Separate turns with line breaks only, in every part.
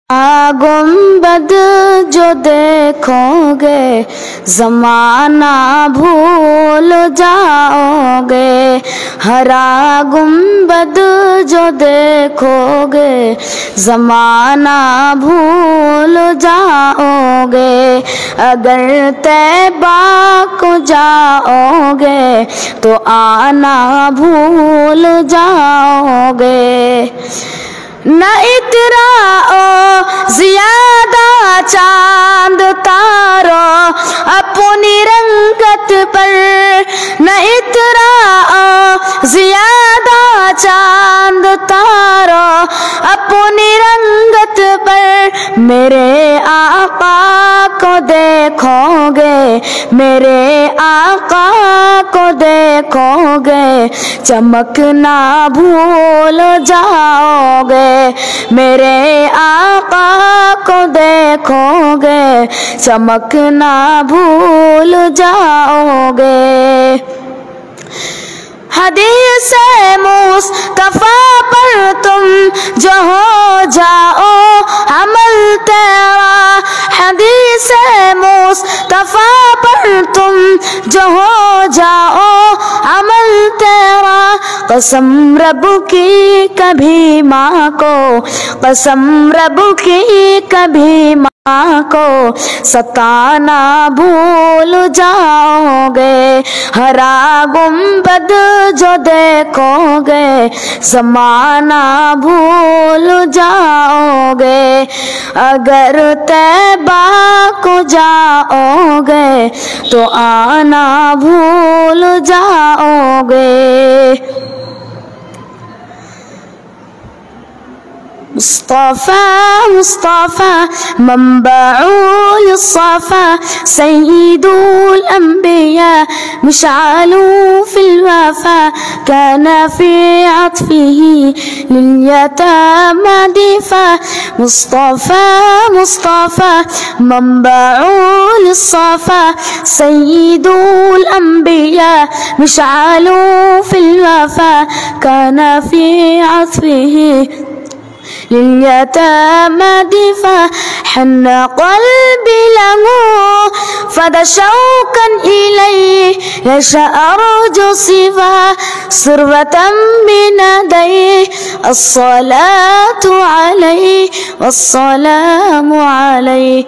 गुंबद जो देखोगे ज़माना भूल जाओगे। हरा गुंबद जो देखोगे ज़माना भूल जाओगे। अगर तैबा को जाओगे तो आना भूल जाओगे। न इतराओ ज़ियादा चांद तारों अपनी रंगत पर। न इतराओ ज़ियादा चांद तारों अपनी रंगत पर। मेरे आका को देखोगे, मेरे आका को देखोगे, चमकना भूल जाओगे। मेरे आका को देखोगे, चमकना भूल जाओगे। हदीस मुस्तफा पर तुम जो हो जाओ अमल तेरा। हदीस मुस्तफा पर तुम जो हो जाओ अमल तेरा। कसम रब की कभी माँ को, कसम रब की कभी माँ को सताना भूल जाओगे। हरा गुंबद जो देखोगे ज़माना भूल जाओगे। अगर तैबा को जाओगे तो आना भूल जाओगे। मुस्तफा मुस्तफा मंबउल सफा सय्यिदुल अंबिया मुशअलु फिल वफा काना फी अत्फिही लिल यतामा दिफा। मुस्तफा मुस्तफा मंबउल सफा सय्यिदुल अंबिया मुशअलु फिल वफा काना फी अत्फिही لليتامى دفاع. حن قلبي له فدا شوقا إليه يشاء أرجو صفا سربة من يديه. الصلاة عليه والسلام عليه.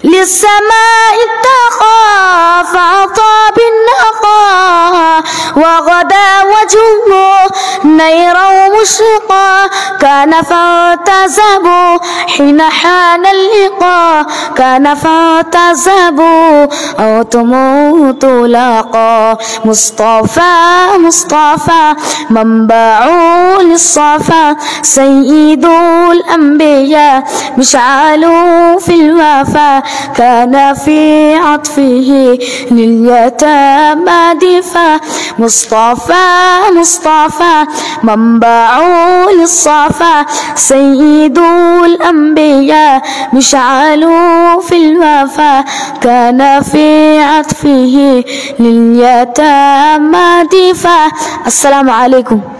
للسماء اتقى فعطى بالنقى وغدا وجهه نيرا مشرقا. كان فاعتزبوا حين حان اللقاء. كان فاعتزبوا أو تموت لاقا. مصطفى مصطفى منبع للصفا سيد الأنبياء مشعل في الوفا كان في عطفه لليتامى دفاع. مصطفى مصطفى منبع للصفا سيد الأنبياء مشعل في الوفا كان في عطفه لليتامى دفاع. السلام عليكم.